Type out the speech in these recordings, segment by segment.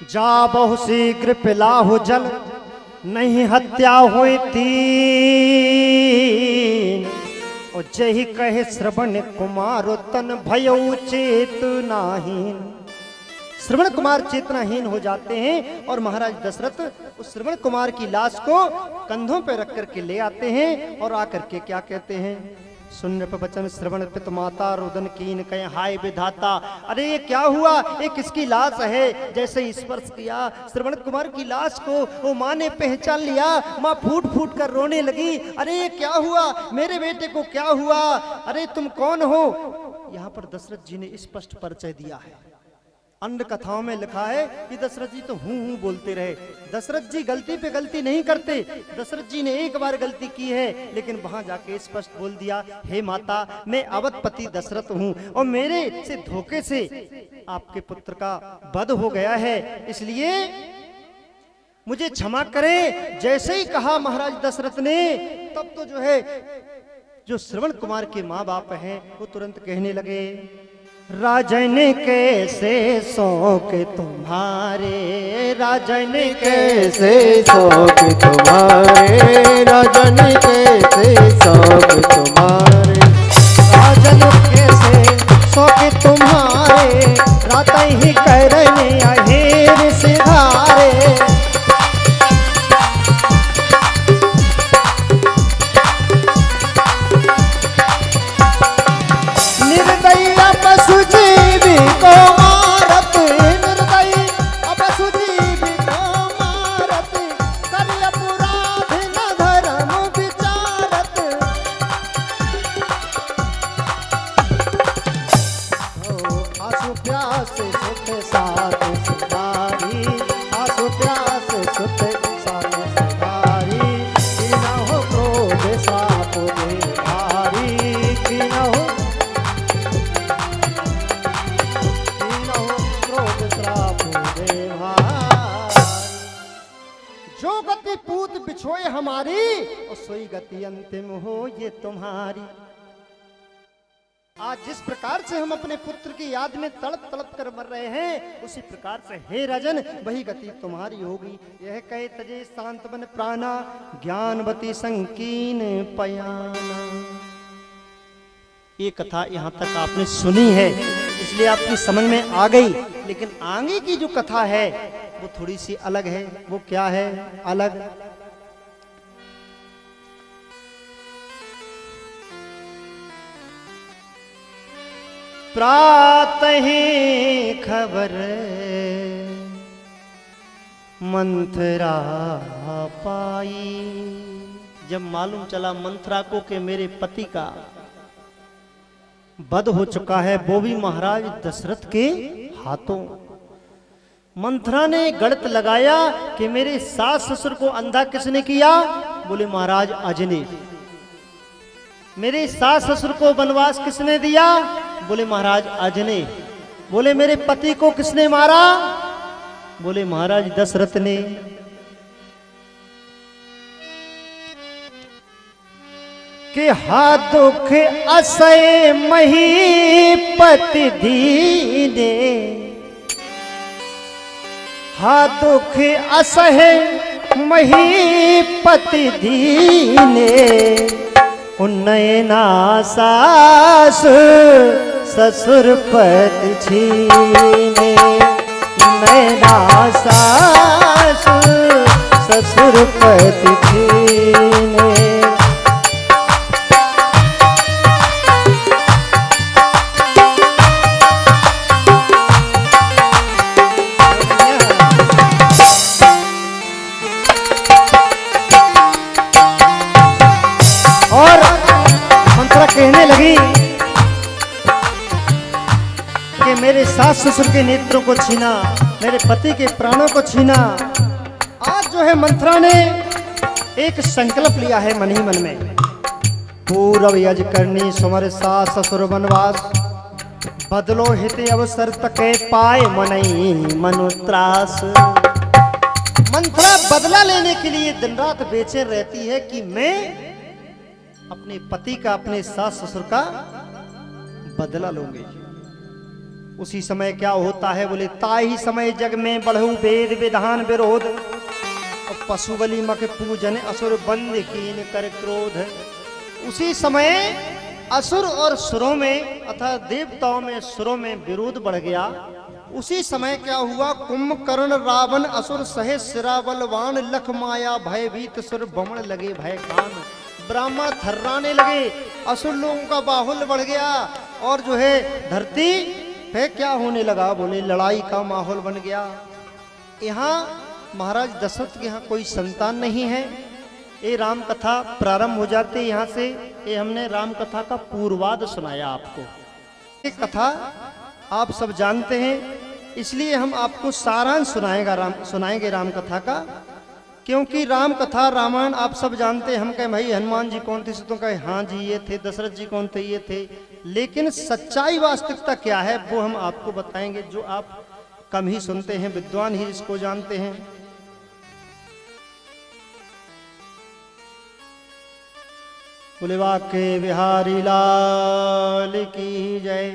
जा बहु शीघ्र पिलाहु जल नहीं हत्या हुई तीन। और जही कहे श्रवण कुमार तन भयउ चेतनाहीन। श्रवण कुमार चेतनाहीन हो जाते हैं और महाराज दशरथ उस श्रवण कुमार की लाश को कंधों पर रख करके ले आते हैं और आकर के क्या कहते हैं, सुन वचन श्रवण पित माता रुदन कीन कहे हाय विधाता। अरे ये क्या हुआ, ये किसकी लाश है। जैसे ही स्पर्श किया श्रवण कुमार की लाश को वो माँ ने पहचान लिया। माँ फूट फूट कर रोने लगी। अरे ये क्या हुआ, मेरे बेटे को क्या हुआ, अरे तुम कौन हो। यहाँ पर दशरथ जी ने स्पष्ट परिचय दिया है। अन्य कथाओं में लिखा है कि दशरथ जी तो हूं हूं बोलते रहे। दशरथ जी गलती पे गलती नहीं करते। दशरथ जी ने एक बार गलती की है लेकिन वहां जाके स्पष्ट बोल दिया, हे माता मैं अवधपति दशरथ हूं और मेरे से धोखे से आपके पुत्र का वध हो गया है, इसलिए मुझे क्षमा करें। जैसे ही कहा महाराज दशरथ ने तब तो जो श्रवण कुमार के माँ बाप हैं वो तुरंत कहने लगे, राजन कैसे शौक तुम्हारे, राजन कैसे शौक तुम्हारे, राजन कैसे शौक तुम्हारे, राजन कैसे शौक तुम्हारे, रात ही करने अहेर सिधारे। जो गति पूत बिछोए हमारी और सोई गति अंतिम हो ये तुम्हारी। आज जिस प्रकार से हम अपने पुत्र की याद में तड़प तड़प कर मर रहे हैं उसी प्रकार से हे राजन वही गति तुम्हारी होगी। यह कहे तजे शांत बन प्राणा ज्ञानवती संकीन पयाना। ये कथा यहाँ तक आपने सुनी है इसलिए आपकी समझ में आ गई, लेकिन आगे की जो कथा है वो थोड़ी सी अलग है। वो क्या है अलग, प्रातः ही खबर मंथरा पाई। जब मालूम चला मंथरा को कि मेरे पति का वध हो चुका है, वो भी महाराज दशरथ के हाथों। मंथरा ने गलत लगाया कि मेरे सास ससुर को अंधा किसने किया, बोले महाराज अज ने। मेरे सास ससुर को वनवास किसने दिया, बोले महाराज अज ने। बोले मेरे पति को किसने मारा, बोले महाराज दशरथ ने। कि हा दुख असय महीपति दीने, हा दुख असह महीपति दीने। उन्नयना सास ससुर पति छीने, नैना सास ससुर पति छीने। कहने लगी कि मेरे सास ससुर के नेत्रों को छीना, मेरे पति के प्राणों को छीना। आज जो है मंथरा ने एक संकल्प लिया है मन ही मन में, पूर्व यज करनी सुमर सास ससुर वनवास, बदलो हित अवसर तके पाए मनई मनुत्रास। मंथरा बदला लेने के लिए दिन रात बेचैन रहती है कि मैं अपने पति का अपने सास ससुर का बदला लूंगी। उसी समय क्या होता है, बोले ताही समय जग में बढ़ऊ वेद विधान विरोध, और पशु बलि मक पूजन असुर बंद कीन कर क्रोध। उसी समय असुर और सुरों में अर्थात देवताओं में सुरों में विरोध बढ़ गया। उसी समय क्या हुआ, कुंभकर्ण रावण असुर सहे सिरा बलवान, लख माया भयभीत सुर बमण लगे भय कान। ब्राह्मण थर्राने लगे, असुर लोगों का बाहुल्य बढ़ गया, और जो है धरती पे क्या होने लगा, बोले लड़ाई का माहौल बन गया। यहाँ महाराज दशरथ के यहाँ कोई संतान नहीं है। ये राम कथा प्रारंभ हो जाते यहाँ से। ये हमने राम कथा का पूर्वाद सुनाया आपको। ये कथा आप सब जानते हैं, इसलिए हम आपको सारांश सुनाएंगे राम कथा का। क्योंकि राम कथा रामायण आप सब जानते हैं। हम कहें भाई हनुमान जी कौन थे, तो कहे हाँ जी ये थे, दशरथ जी कौन थे, ये थे। लेकिन सच्चाई वास्तविकता क्या है वो हम आपको बताएंगे, जो आप कम ही सुनते हैं, विद्वान ही इसको जानते हैं। बोले वाके बिहारी लाल की जय,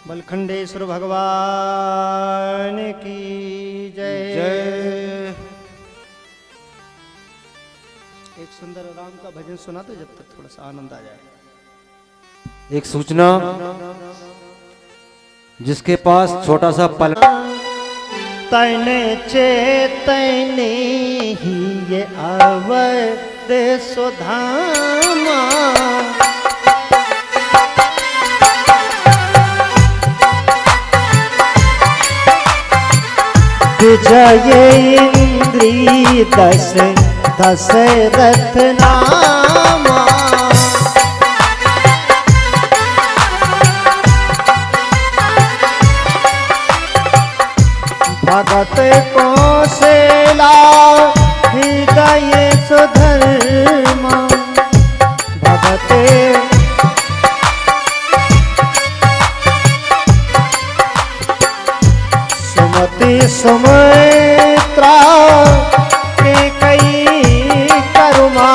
बलखंडेश्वर भगवान की जय। एक सुंदर राम का भजन सुना दो, जब तक थोड़ा सा आनंद आ जाए। एक सूचना, जिसके पास छोटा सा पल तैने चेतने ही ये अवध सुधामा, विजय इंद्री दशरथ नामा। भगत कौशला हृदय सुधर्मा, भगत सुमति सुमित्रा के कई करुमा,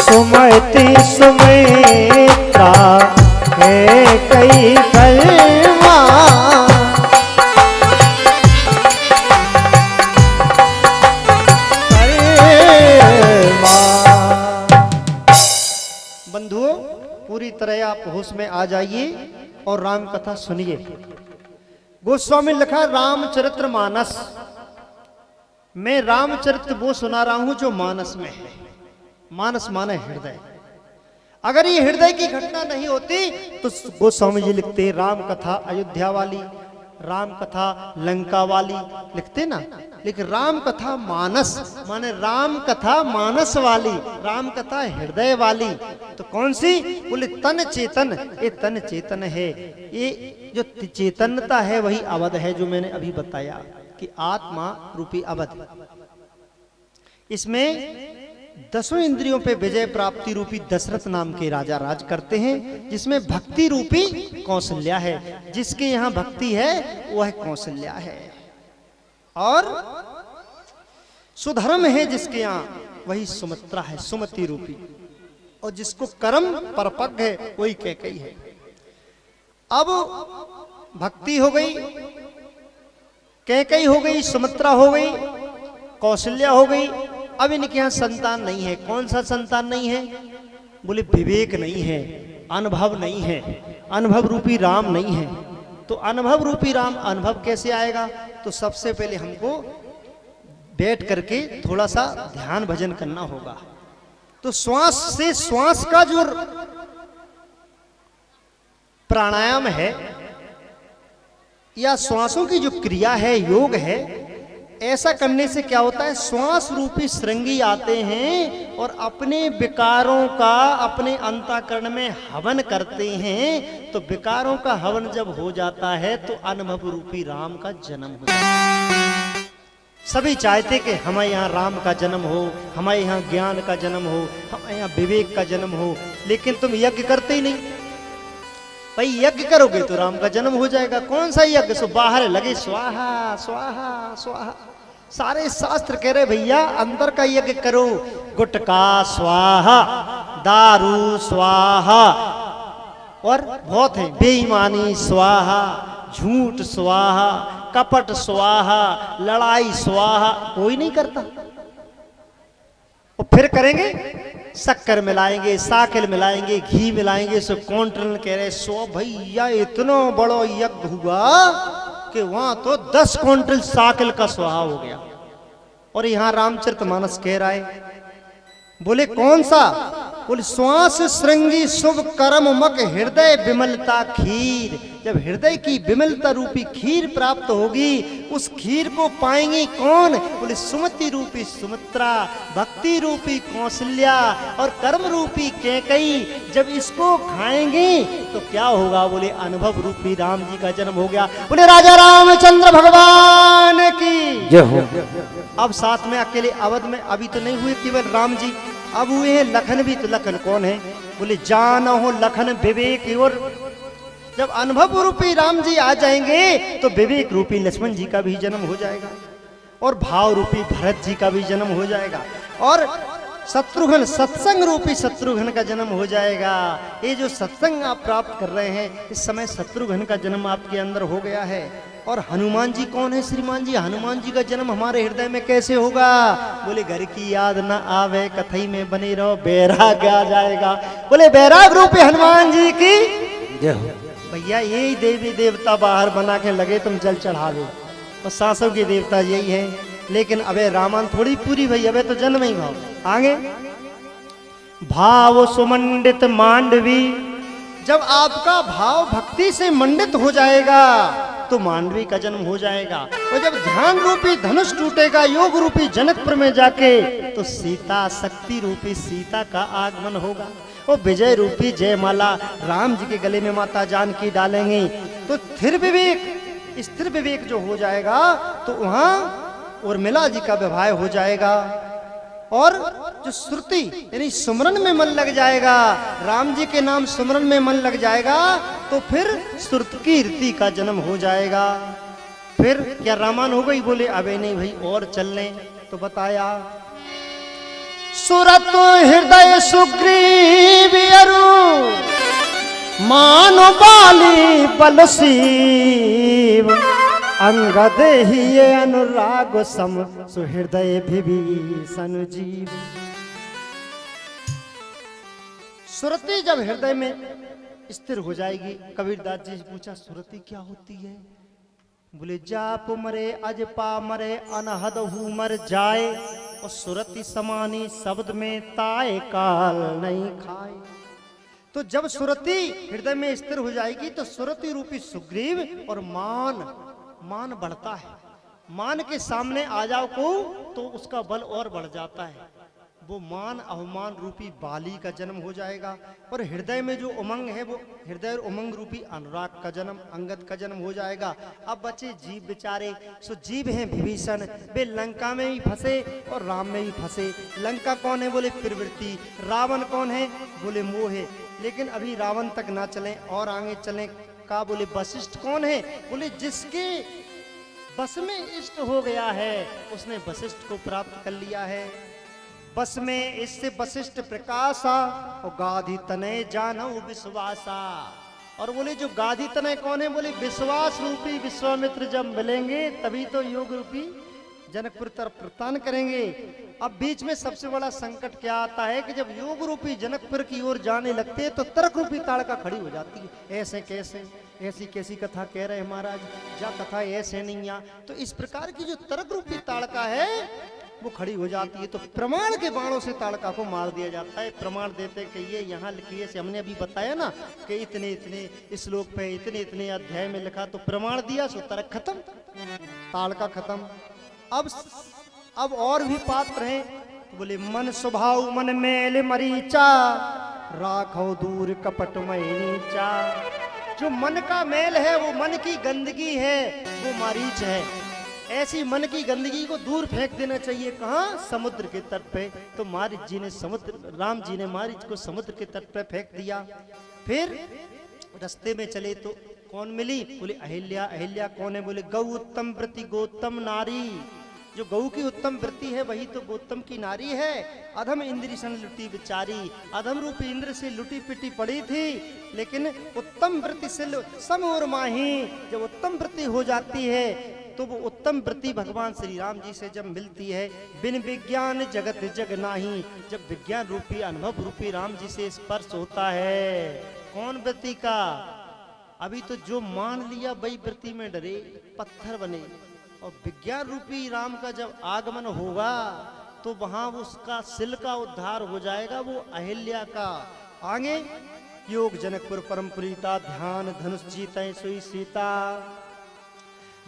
सुमति सुमित्रा के कई करुमा। बंधुओं पूरी तरह आप होश में आ जाइए और राम कथा सुनिए। गोस्वामी लिखा रामचरित्र मानस। मैं रामचरित्र वो सुना रहा हूं जो मानस में है। मानस माने हृदय। अगर ये हृदय की घटना नहीं होती तो गोस्वामी जी लिखते राम कथा अयोध्या वाली, राम कथा लंका वाली लिखते ना। लेकिन राम कथा मानस माने राम कथा मानस वाली, राम कथा हृदय वाली। तो कौन सी? बोले तन चेतन। ये तन चेतन है। ये जो चेतनता है वही अवध है, जो मैंने अभी बताया कि आत्मा रूपी अवध। इसमें 10 इंद्रियों पे विजय प्राप्ति रूपी दशरथ नाम के राजा राज करते हैं, जिसमें भक्ति रूपी कौशल्या है। जिसके यहाँ भक्ति है वह कौशल्या है, और सुधर्म है जिसके यहाँ वही सुमित्रा है, सुमति रूपी। और जिसको कर्म परपग है वही कैकेयी है। अब भक्ति हो गई, कैकेयी हो गई, सुमित्रा हो गई, कौशल्या हो गई। अब इनके यहाँ संतान नहीं है। कौन सा संतान नहीं है? बोले विवेक नहीं है, अनुभव नहीं है, अनुभव रूपी राम नहीं है। तो अनुभव रूपी राम अनुभव कैसे आएगा? तो सबसे पहले हमको बैठ करके थोड़ा सा ध्यान भजन करना होगा। तो श्वास से, श्वास का जो प्राणायाम है या श्वासों की जो क्रिया है, योग है, ऐसा करने से क्या होता है? श्वास रूपी श्रृंगी आते हैं और अपने विकारों का अपने अंतःकरण में हवन करते हैं। तो विकारों का हवन जब हो जाता है तो अनुभव रूपी राम का जन्म हो जाता है। सभी चाहते कि हमारे यहाँ राम का जन्म हो, हमारे यहाँ ज्ञान का जन्म हो, हमारे यहाँ विवेक का जन्म हो। लेकिन तुम यज्ञ करते ही नहीं। भाई यज्ञ करोगे तो राम का जन्म हो जाएगा। कौन सा यज्ञ? सो बाहर लगे स्वाहा स्वाहा स्वाहा। सारे शास्त्र कह रहे भैया अंदर का यज्ञ करो, गुटका स्वाहा, दारू स्वाहा, और बहुत है, बेईमानी स्वाहा, झूठ स्वाहा, कपट स्वाहा, लड़ाई स्वाहा, कोई नहीं करता। और फिर करेंगे, शक्कर मिलाएंगे, साकिल मिलाएंगे, घी मिलाएंगे, सो कौंटल कह रहे सो भैया इतना बड़ा यज्ञ हुआ कि वहां तो 10 क्विंटल साकिल का स्वाहा हो गया। और यहां रामचरितमानस कह रहा है, बोले कौन सा? बोले श्वास श्रृंगी शुभ कर्म मक हृदय विमलता खीर। जब हृदय की विमलता रूपी खीर प्राप्त होगी, उस खीर को पाएंगे कौन? बोले सुमति रूपी सुमित्रा, भक्ति रूपी कौशल्या और कर्म रूपी कैकई। जब इसको खाएंगे तो क्या होगा? बोले अनुभव रूपी राम जी का जन्म हो गया। बोले राजा रामचंद्र भगवान की जय हो। अब साथ में अकेले अवध में अभी तो नहीं हुए केवल राम जी, अब हुए हैं लखन भी। तो लखन कौन है? बोले जानो हो लखन विवेक। और जब अनुभव रूपी राम जी आ जाएंगे तो विवेक रूपी लक्ष्मण जी का भी जन्म हो जाएगा, और भाव रूपी भरत जी का भी जन्म हो जाएगा, और शत्रुघ्न सत्संग रूपी शत्रुघ्न का जन्म हो जाएगा। ये जो सत्संग आप प्राप्त कर रहे हैं, इस समय शत्रुघ्न का जन्म आपके अंदर हो गया है। और हनुमान जी कौन है? श्रीमान जी, हनुमान जी का जन्म हमारे हृदय में कैसे होगा? बोले घर की याद न आवे कथई में बने रहो, बैराग आ जाएगा। बोले बैराग रूपी हनुमान जी की जय हो। भैया यही देवी देवता बाहर बना के लगे तुम जल चढ़ावे, और सांसों के देवता यही है। लेकिन अबे रामायण थोड़ी पूरी भई, अबे तो जन्म ही भाव। आगे भाव सुमंडित मांडवी। जब आपका भाव भक्ति से मंडित हो जाएगा तो मांडवी का जन्म हो जाएगा। और जब ध्यान रूपी धनुष टूटेगा योग रूपी जनकपुर में जाके, तो सीता शक्ति रूपी सीता का आगमन होगा। वो विजय रूपी जयमाला राम जी के गले में माता जानकी डालेंगे। तो स्थिर विवेक जो हो जाएगा, तो वहां उर्मिला जी का विवाह हो जाएगा। और जो श्रुति यानी सुमरन में मन लग जाएगा, राम जी के नाम सुमरन में मन लग जाएगा, तो फिर श्रुत कीर्ति का जन्म हो जाएगा। फिर क्या रामायण हो गई? बोले अबे नहीं भाई, और चलने। तो बताया सुरत हृदय सुग्रीव अरु मानो बाली बलसीव, अंगद ही ये अनुराग सम सुहृदय विभीषण जीव। सुरति जब हृदय में स्थिर हो जाएगी, कबीरदास जी से पूछा सुरति क्या होती है? बोले जाप मरे अजपा मरे अनहद हु मर जाए, और सुरति समानी शब्द में ताए काल नहीं खाए। तो जब सुरति हृदय में स्थिर हो जाएगी, तो सुरति रूपी सुग्रीव और मान बढ़ता है। मान के सामने आ जाओ को तो उसका बल और बढ़ जाता है। वो मान अवमान रूपी बाली का जन्म हो जाएगा। और हृदय में जो उमंग है, वो हृदय उमंग रूपी अनुराग का जन्म, अंगद का जन्म हो जाएगा। अब बचे जीव बेचारे। सो जीव हैं विभीषण, वे लंका में भी फंसे और राम में भी फंसे। लंका कौन है? बोले प्रवृत्ति। रावण कौन है? बोले मोह है। लेकिन अभी रावण तक ना चलें और आगे चलें का। बोले वशिष्ठ कौन है? बोले जिसके बस में इष्ट हो गया है, उसने वशिष्ठ को प्राप्त कर लिया है। बस में इससे वशिष्ठ प्रकाशा, और गाधी तनय जानो विश्वासा। और बोले जो गाधी तनय कौन है? बोले विश्वास रूपी विश्वामित्र जब मिलेंगे तभी तो योग रूपी जनकपुर तरफ प्रस्थान करेंगे। अब बीच में सबसे बड़ा संकट क्या आता है कि जब योग रूपी जनकपुर की ओर जाने लगते हैं तो तर्क रूपी ताड़का खड़ी हो जाती है। ऐसे कैसे, ऐसी कैसी कथा कह रहे महाराज, जा कथा ऐसे नहीं आ। तो इस प्रकार की जो तर्क रूपी ताड़का है वो खड़ी हो जाती है। तो प्रमाण के बाणों से ताड़का को मार दिया जाता है। प्रमाण देते कि ये यहाँ लिखिए से, हमने अभी बताया ना कि इतने इतने श्लोक पे इतने इतने अध्याय में लिखा, तो प्रमाण दिया सो तर्क खत्म, ताड़का खत्म। अब और भी पात्र हैं। तो बोले मन स्वभाव मन मेल मरीचा, राखो दूर कपट मई नीचा। जो मन का मेल है, वो मन की गंदगी है, वो मारीच है। ऐसी मन की गंदगी को दूर फेंक देना चाहिए। कहाँ? समुद्र के तट पे। तो मारीच जी ने राम जी ने मारीच को समुद्र के तट पे फेंक दिया। फिर रास्ते में चले तो कौन मिली? बोले अहिल्या। अहिल्या कौन है? बोले गौ उत्तम प्रति गोत्तम नारी। जो गऊ की उत्तम वृत्ति है वही तो गौतम की नारी है। अधम इंद्री सन लुटी बिचारी, अधम रूप इंद्र से लुटी पिटी पड़ी थी, लेकिन उत्तम वृत्ति से सम और माही, जब उत्तम वृत्ति हो जाती है तो वो उत्तम वृत्ति भगवान श्री राम जी से जब मिलती है, बिन विज्ञान जगत जग नाही, जब विज्ञान रूपी अनुभव रूपी राम जी से स्पर्श होता है। कौन वृत्ति का? अभी तो जो मान लिया वही वृत्ति में डरे, पत्थर बने, और विज्ञान रूपी राम का जब आगमन होगा तो वहां उसका सिल का उद्धार हो जाएगा, वो अहिल्या का। आगे योग जनकपुर परम प्रीता, ध्यान धनुष जीते सोई सीता।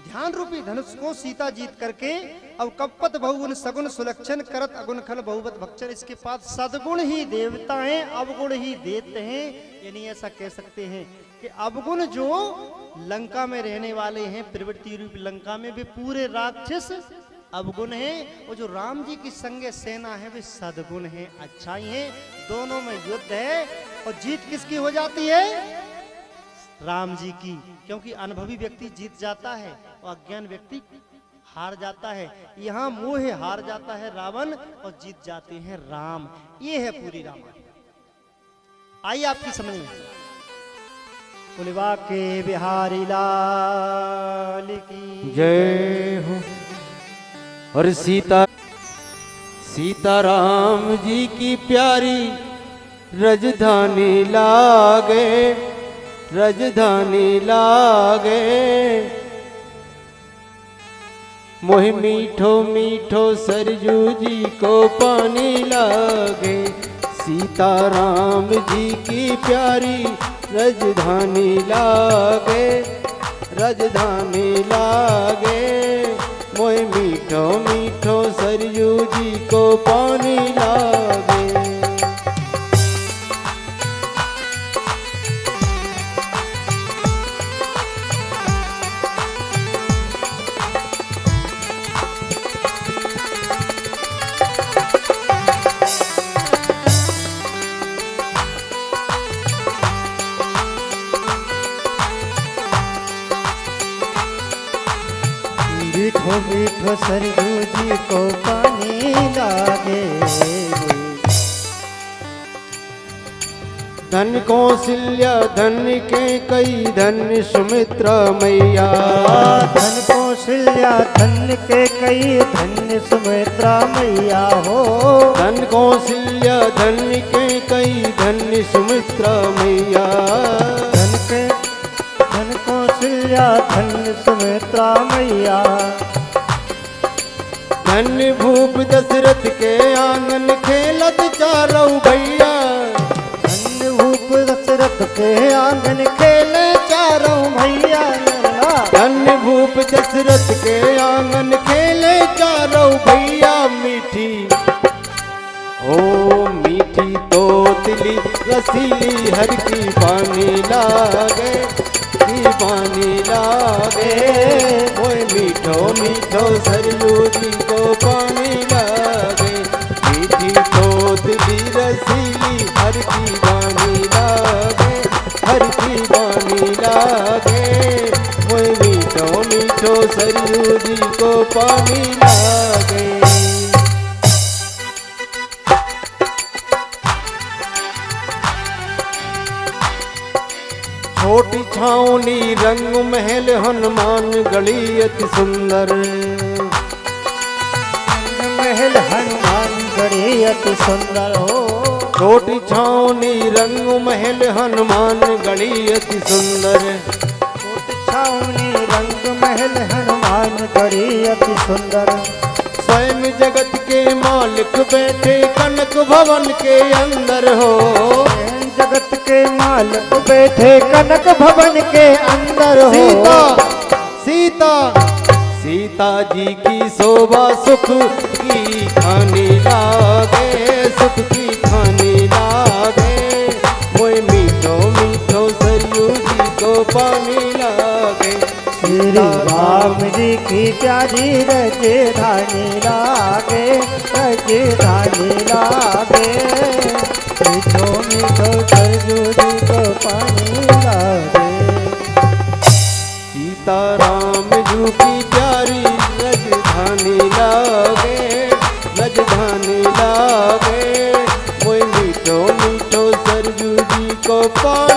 ध्यान रूपी धनुष को सीता जीत करके अब कपत बहुगुण सगुण सुलक्षण करत अगुण खल बहुवत भक्षण, इसके पास सदगुण ही देवता हैं, अवगुण ही देते हैं। यानी ऐसा कह सकते हैं कि अवगुण जो लंका में रहने वाले हैं, प्रवृत्ति रूपी लंका में, वे पूरे राक्षस अवगुण हैं, और जो राम जी की संगे सेना है वे सदगुण हैं, अच्छाई हैं। दोनों में युद्ध है और जीत किसकी हो जाती है? राम जी की, क्योंकि अनुभवी व्यक्ति जीत जाता है और अज्ञान व्यक्ति हार जाता है। यहाँ मोह हार जाता है रावण और जीत जाते हैं राम। ये है पूरी रामायण। आइए आपकी समझ में। पुलिवा के बिहारी लाल की जय हो। और सीता राम जी की प्यारी राजधानी लागे, राजधानी लागे, मोह मीठो मीठो सरजू जी को पानी लागे। सीता राम जी की प्यारी राजधानी लागे, राजधानी लागे, मोह मीठो मीठो सरजू जी को पानी लागे। मीठो मीठो सरजू जी को पानी लागे। धन कौशल्या धन के कई धन सुमित्रा मैया, धन कौशल्या धन के कई धन सुमित्रा मैया हो। धन कौशल्या धन के कई धन सुमित्रा मैया, धन कौशल्या धन सुमित्रा मैया। धन भूप दशरथ के आंगन खेलत चारों भैया, धन भूप दशरथ के आंगन खेले चारों भैया। धन भूप दशरथ के आंगन खेले चारों भैया। मीठी ओ मीठी तोतली रसीली हर की पानी लागे, की पानी लागे, ओए मीठो मीठो सरयू जी को पानी लागे। मीठी तोतली रसीली हर की पानी लागे, हर की पानी लागे, ओए मीठो मीठो सरयू जी को पानी लागे। छोटी छावनी रंग महल हनुमान गढ़ी अति सुंदर, महल हनुमान गढ़ी अति सुंदर हो। छोटी छावनी रंग महल हनुमान गढ़ी अति सुंदर। छोटी छावनी रंग महल हनुमान गढ़ी अति सुंदर। स्वयं जगत के मालिक बैठे कनक भवन के अंदर हो। जगत के मालिक बैठे कनक भवन के अंदर हो। सीता सीता सीता जी की शोभा सुख की खानी लागे, सुख की खानी लागे, मोए मीठो मीठो सरयू जी को पानी लागे। श्री राम जी की प्यारी राजधानी लागे, राजधानी लागे, मीठो मीठो सरयू जी को पानी लागे। सीता राम जी की प्यारी राजधानी लागे। मीठो मीठो सरजू जी को पानी